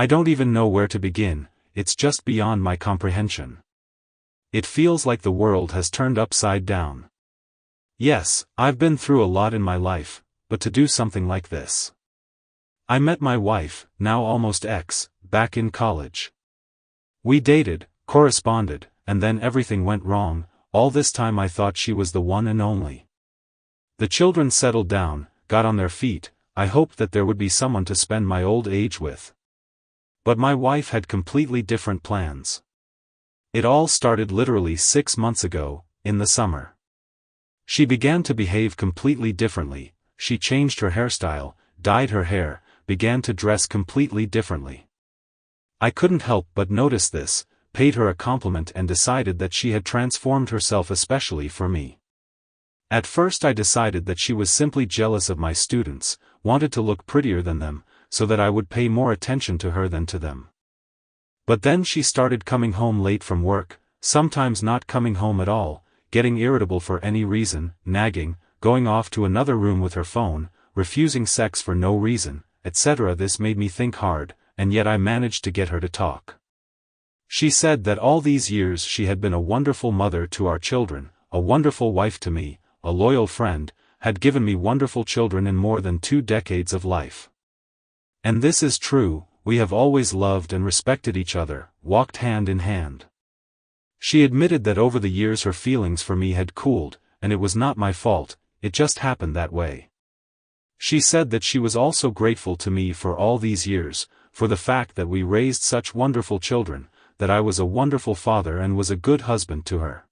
I don't even know where to begin, it's just beyond my comprehension. It feels like the world has turned upside down. Yes, I've been through a lot in my life, but to do something like this. I met my wife, now almost ex, back in college. We dated, corresponded, and then everything went wrong. All this time I thought she was the one and only. The children settled down, got on their feet, I hoped that there would be someone to spend my old age with. But my wife had completely different plans. It all started literally 6 months ago, in the summer. She began to behave completely differently, she changed her hairstyle, dyed her hair, began to dress completely differently. I couldn't help but notice this, paid her a compliment and decided that she had transformed herself especially for me. At first I decided that she was simply jealous of my students, wanted to look prettier than them, so that I would pay more attention to her than to them. But then she started coming home late from work, sometimes not coming home at all, getting irritable for any reason, nagging, going off to another room with her phone, refusing sex for no reason, etc. This made me think hard, and yet I managed to get her to talk. She said that all these years she had been a wonderful mother to our children, a wonderful wife to me, a loyal friend, had given me wonderful children in more than 2 decades of life. And this is true, we have always loved and respected each other, walked hand in hand. She admitted that over the years her feelings for me had cooled, and it was not my fault, it just happened that way. She said that she was also grateful to me for all these years, for the fact that we raised such wonderful children, that I was a wonderful father and was a good husband to her.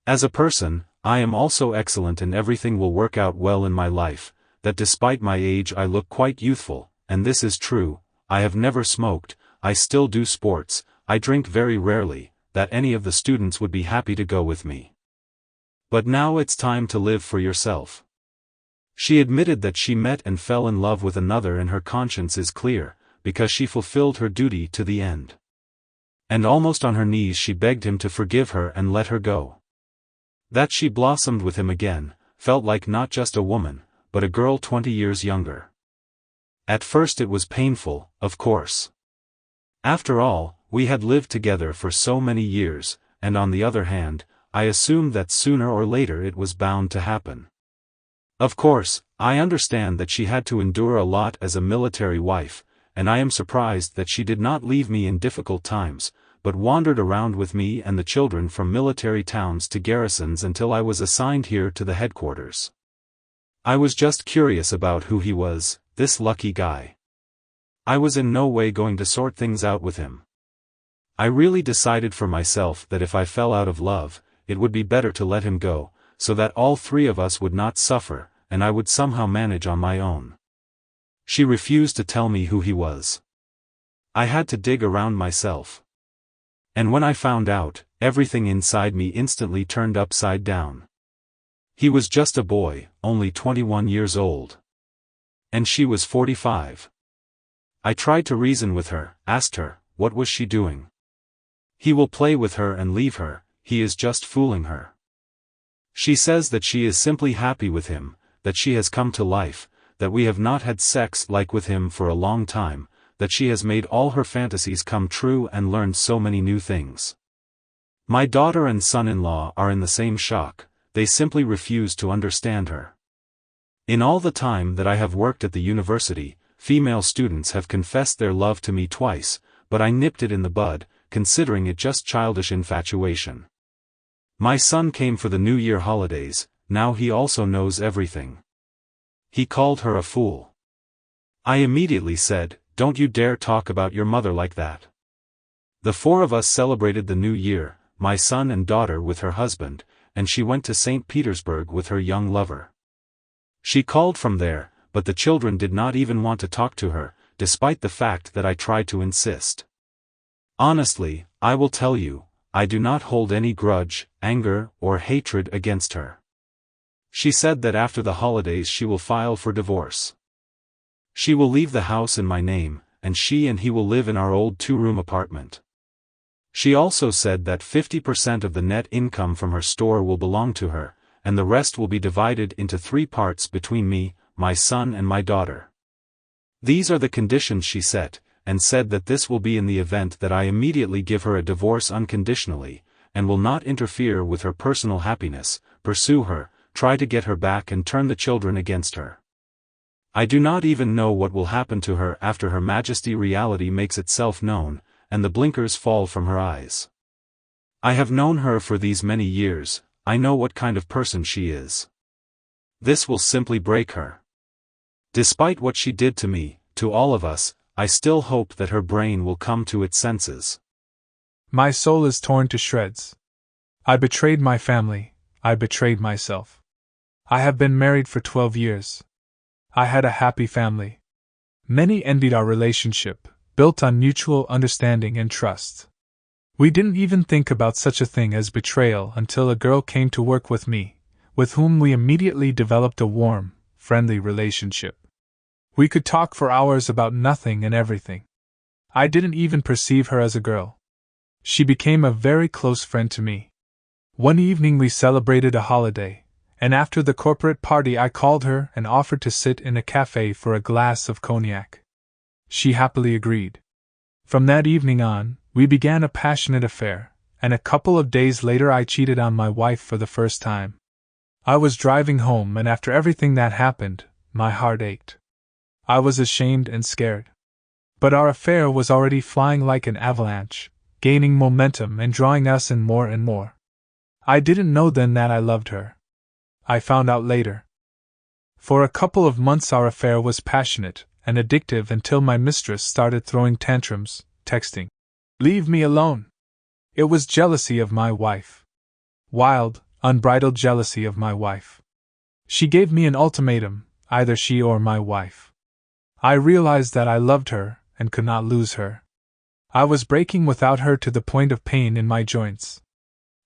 As a person, I am also excellent and everything will work out well in my life, that despite my age I look quite youthful, and this is true, I have never smoked, I still do sports, I drink very rarely, that any of the students would be happy to go with me. But now it's time to live for yourself. She admitted that she met and fell in love with another and her conscience is clear, because she fulfilled her duty to the end. And almost on her knees she begged him to forgive her and let her go. That she blossomed with him again, felt like not just a woman, but a girl 20 years younger. At first it was painful, of course. After all, we had lived together for so many years, and on the other hand, I assumed that sooner or later it was bound to happen. Of course, I understand that she had to endure a lot as a military wife, and I am surprised that she did not leave me in difficult times, but wandered around with me and the children from military towns to garrisons until I was assigned here to the headquarters. I was just curious about who he was, this lucky guy. I was in no way going to sort things out with him. I really decided for myself that if I fell out of love, it would be better to let him go, so that all 3 of us would not suffer, and I would somehow manage on my own. She refused to tell me who he was. I had to dig around myself. And when I found out, everything inside me instantly turned upside down. He was just a boy, only 21 years old. And she was 45. I tried to reason with her, asked her, what was she doing? He will play with her and leave her, he is just fooling her. She says that she is simply happy with him, that she has come to life, that we have not had sex like with him for a long time, that she has made all her fantasies come true and learned so many new things. My daughter and son-in-law are in the same shock, they simply refuse to understand her. In all the time that I have worked at the university, female students have confessed their love to me twice, but I nipped it in the bud, considering it just childish infatuation. My son came for the New Year holidays, now he also knows everything. He called her a fool. I immediately said, "Don't you dare talk about your mother like that." The 4 of us celebrated the New Year, my son and daughter with her husband, and she went to St. Petersburg with her young lover. She called from there, but the children did not even want to talk to her, despite the fact that I tried to insist. Honestly, I will tell you, I do not hold any grudge, anger, or hatred against her. She said that after the holidays she will file for divorce. She will leave the house in my name, and she and he will live in our old 2-room apartment. She also said that 50% of the net income from her store will belong to her, and the rest will be divided into 3 parts between me, my son and my daughter. These are the conditions she set, and said that this will be in the event that I immediately give her a divorce unconditionally, and will not interfere with her personal happiness, pursue her, try to get her back and turn the children against her. I do not even know what will happen to her after Her Majesty reality makes itself known, and the blinkers fall from her eyes. I have known her for these many years, I know what kind of person she is. This will simply break her. Despite what she did to me, to all of us, I still hope that her brain will come to its senses. My soul is torn to shreds. I betrayed my family, I betrayed myself. I have been married for 12 years. I had a happy family. Many envied our relationship, built on mutual understanding and trust. We didn't even think about such a thing as betrayal until a girl came to work with me, with whom we immediately developed a warm, friendly relationship. We could talk for hours about nothing and everything. I didn't even perceive her as a girl. She became a very close friend to me. One evening we celebrated a holiday, and after the corporate party I called her and offered to sit in a cafe for a glass of cognac. She happily agreed. From that evening on, we began a passionate affair, and a couple of days later I cheated on my wife for the first time. I was driving home, and after everything that happened, my heart ached. I was ashamed and scared. But our affair was already flying like an avalanche, gaining momentum and drawing us in more and more. I didn't know then that I loved her. I found out later. For a couple of months our affair was passionate and addictive until my mistress started throwing tantrums, texting, "Leave me alone." It was jealousy of my wife. Wild, unbridled jealousy of my wife. She gave me an ultimatum, either she or my wife. I realized that I loved her and could not lose her. I was breaking without her to the point of pain in my joints.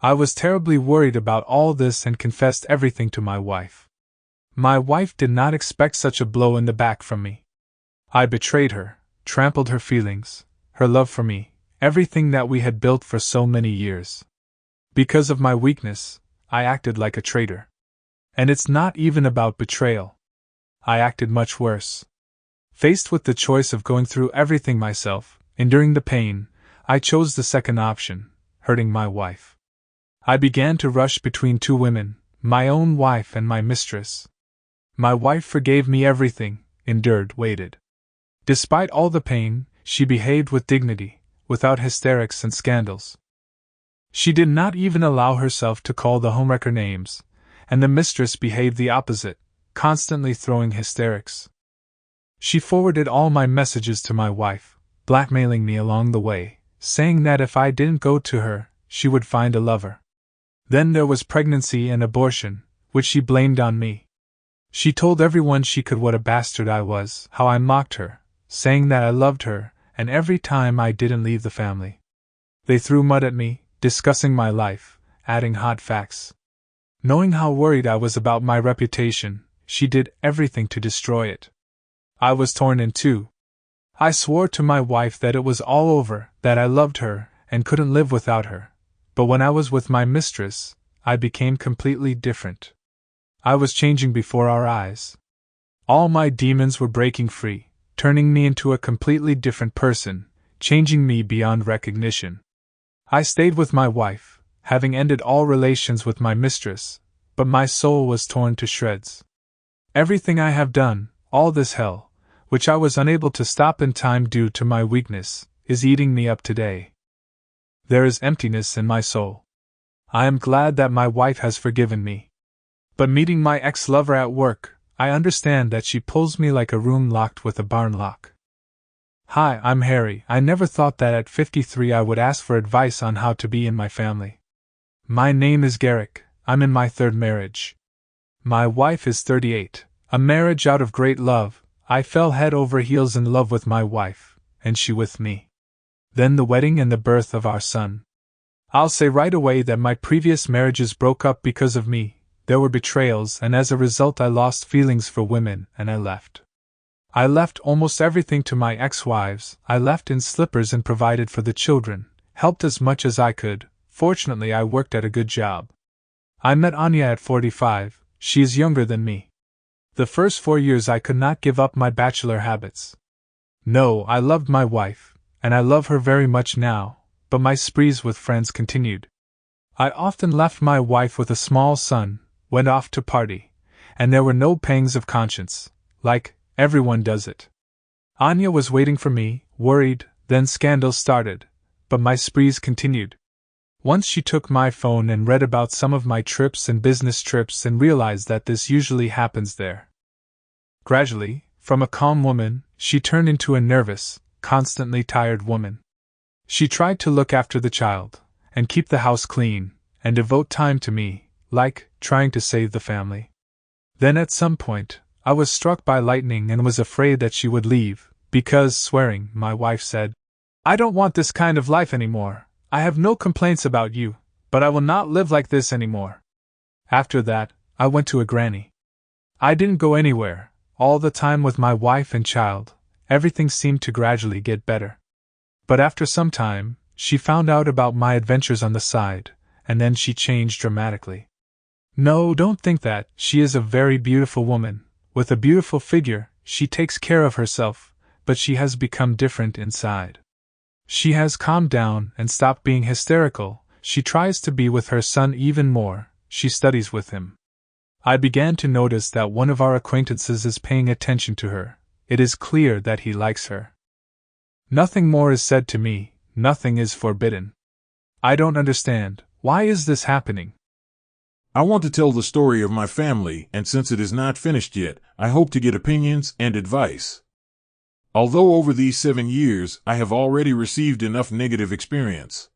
I was terribly worried about all this and confessed everything to my wife. My wife did not expect such a blow in the back from me. I betrayed her, trampled her feelings, her love for me, everything that we had built for so many years. Because of my weakness, I acted like a traitor. And it's not even about betrayal. I acted much worse. Faced with the choice of going through everything myself, enduring the pain, I chose the second option, hurting my wife. I began to rush between two women, my own wife and my mistress. My wife forgave me everything, endured, waited. Despite all the pain, she behaved with dignity, without hysterics and scandals. She did not even allow herself to call the homewrecker names, and the mistress behaved the opposite, constantly throwing hysterics. She forwarded all my messages to my wife, blackmailing me along the way, saying that if I didn't go to her, she would find a lover. Then there was pregnancy and abortion, which she blamed on me. She told everyone she could what a bastard I was, how I mocked her, saying that I loved her, and every time I didn't leave the family. They threw mud at me, discussing my life, adding hot facts. Knowing how worried I was about my reputation, she did everything to destroy it. I was torn in two. I swore to my wife that it was all over, that I loved her, and couldn't live without her. But when I was with my mistress, I became completely different. I was changing before our eyes. All my demons were breaking free, turning me into a completely different person, changing me beyond recognition. I stayed with my wife, having ended all relations with my mistress, but my soul was torn to shreds. Everything I have done, all this hell, which I was unable to stop in time due to my weakness, is eating me up today. There is emptiness in my soul. I am glad that my wife has forgiven me. But meeting my ex-lover at work, I understand that she pulls me like a room locked with a barn lock. Hi, I'm Harry. I never thought that at 53 I would ask for advice on how to be in my family. My name is Garrick. I'm in my third marriage. My wife is 38. A marriage out of great love. I fell head over heels in love with my wife, and she with me. Then the wedding and the birth of our son. I'll say right away that my previous marriages broke up because of me. There were betrayals, and as a result I lost feelings for women, and I left. I left almost everything to my ex-wives. I left in slippers and provided for the children, helped as much as I could. Fortunately I worked at a good job. I met Anya at 45, she is younger than me. The first 4 years I could not give up my bachelor habits. No, I loved my wife, and I love her very much now, but my sprees with friends continued. I often left my wife with a small son, went off to party, and there were no pangs of conscience, like everyone does it. Anya was waiting for me, worried, then scandals started, but my sprees continued. Once she took my phone and read about some of my trips and business trips and realized that this usually happens there. Gradually, from a calm woman, she turned into a nervous, constantly tired woman. She tried to look after the child, and keep the house clean, and devote time to me, like trying to save the family. Then at some point, I was struck by lightning and was afraid that she would leave, because, swearing, my wife said, "I don't want this kind of life anymore. I have no complaints about you, but I will not live like this anymore." After that, I went to a granny. I didn't go anywhere, all the time with my wife and child. Everything seemed to gradually get better. But after some time, she found out about my adventures on the side, and then she changed dramatically. No, don't think that. She is a very beautiful woman, with a beautiful figure. She takes care of herself, but she has become different inside. She has calmed down and stopped being hysterical. She tries to be with her son even more. She studies with him. I began to notice that one of our acquaintances is paying attention to her. It is clear that he likes her. Nothing more is said to me, nothing is forbidden. I don't understand. Why is this happening? I want to tell the story of my family, and since it is not finished yet, I hope to get opinions and advice. Although over these 7 years I have already received enough negative experience.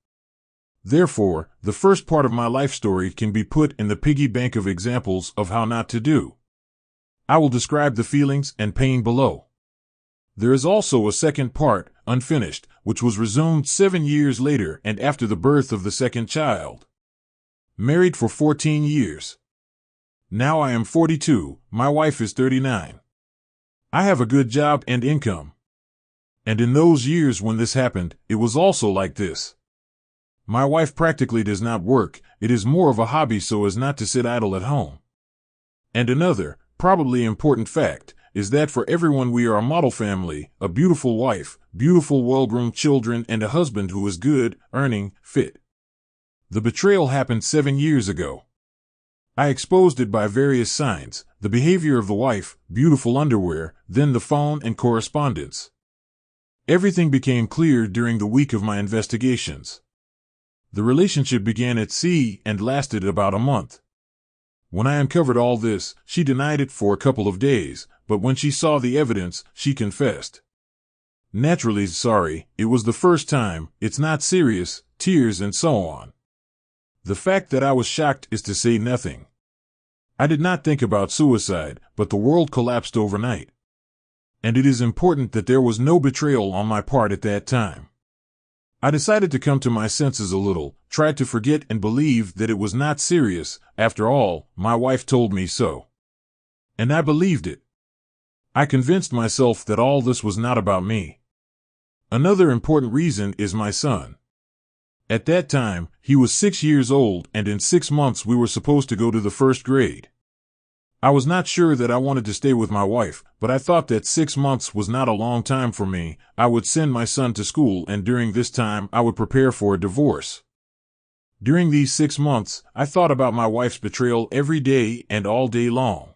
Therefore, the first part of my life story can be put in the piggy bank of examples of how not to do. I will describe the feelings and pain below. There is also a second part, unfinished, which was resumed 7 years later and after the birth of the second child. Married for 14 years. Now I am 42, my wife is 39. I have a good job and income. And in those years when this happened, it was also like this. My wife practically does not work, it is more of a hobby so as not to sit idle at home. And another, probably important fact, is that for everyone we are a model family, a beautiful wife, beautiful well-groomed children and a husband who is good, earning, fit. The betrayal happened 7 years ago. I exposed it by various signs, the behavior of the wife, beautiful underwear, then the phone and correspondence. Everything became clear during the week of my investigations. The relationship began at sea and lasted about a month. When I uncovered all this, she denied it for a couple of days, but when she saw the evidence, she confessed. Naturally sorry, it was the first time, it's not serious, tears and so on. The fact that I was shocked is to say nothing. I did not think about suicide, but the world collapsed overnight. And it is important that there was no betrayal on my part at that time. I decided to come to my senses a little, tried to forget and believe that it was not serious. After all, my wife told me so. And I believed it. I convinced myself that all this was not about me. Another important reason is my son. At that time, he was 6 years old and in 6 months we were supposed to go to the first grade. I was not sure that I wanted to stay with my wife, but I thought that 6 months was not a long time for me. I would send my son to school and during this time I would prepare for a divorce. During these 6 months, I thought about my wife's betrayal every day and all day long.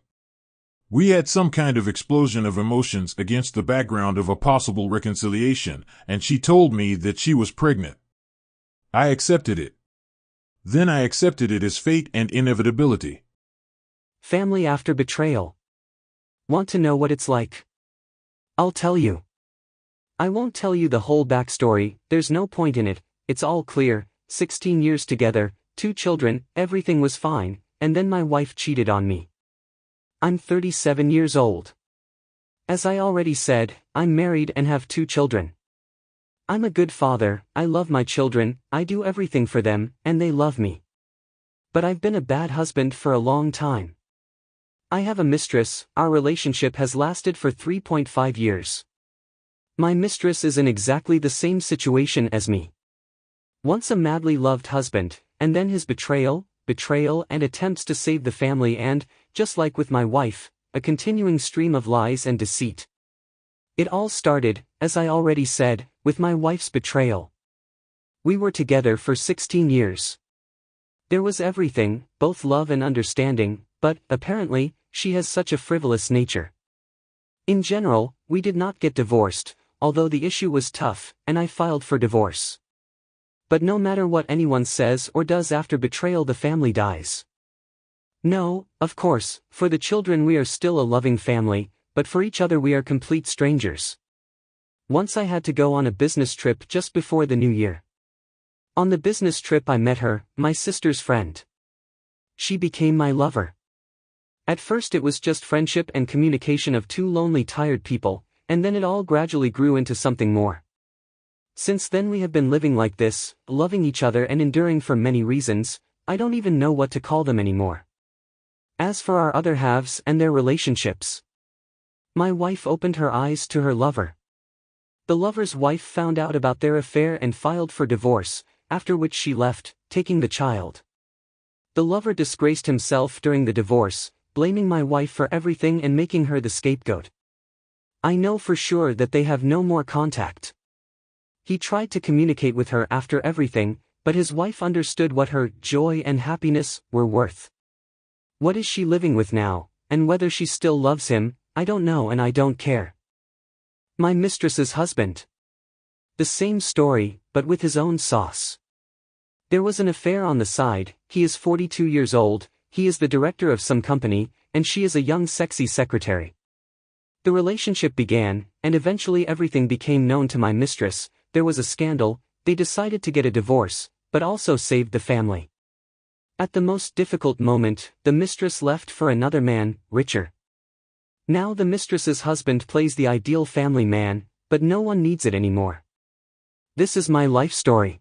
We had some kind of explosion of emotions against the background of a possible reconciliation, and she told me that she was pregnant. I accepted it. Then I accepted it as fate and inevitability. Family after betrayal. Want to know what it's like? I'll tell you. I won't tell you the whole backstory, there's no point in it, it's all clear. 16 years together, 2 children, everything was fine, and then my wife cheated on me. I'm 37 years old. As I already said, I'm married and have 2 children. I'm a good father, I love my children, I do everything for them, and they love me. But I've been a bad husband for a long time. I have a mistress, our relationship has lasted for 3.5 years. My mistress is in exactly the same situation as me. Once a madly loved husband, and then his betrayal and attempts to save the family and, just like with my wife, a continuing stream of lies and deceit. It all started, as I already said, with my wife's betrayal. We were together for 16 years. There was everything, both love and understanding, but, apparently, she has such a frivolous nature. In general, we did not get divorced, although the issue was tough, and I filed for divorce. But no matter what anyone says or does after betrayal, the family dies. No, of course, for the children we are still a loving family, but for each other we are complete strangers. Once I had to go on a business trip just before the new year. On the business trip I met her, my sister's friend. She became my lover. At first it was just friendship and communication of two lonely, tired people, and then it all gradually grew into something more. Since then we have been living like this, loving each other and enduring for many reasons. I don't even know what to call them anymore. As for our other halves and their relationships, my wife opened her eyes to her lover. The lover's wife found out about their affair and filed for divorce, after which she left, taking the child. The lover disgraced himself during the divorce, blaming my wife for everything and making her the scapegoat. I know for sure that they have no more contact. He tried to communicate with her after everything, but his wife understood what her joy and happiness were worth. What is she living with now, and whether she still loves him, I don't know and I don't care. My mistress's husband. The same story, but with his own sauce. There was an affair on the side. He is 42 years old, he is the director of some company, and she is a young sexy secretary. The relationship began, and eventually everything became known to my mistress. There was a scandal, they decided to get a divorce, but also saved the family. At the most difficult moment, the mistress left for another man, richer. Now the mistress's husband plays the ideal family man, but no one needs it anymore. This is my life story.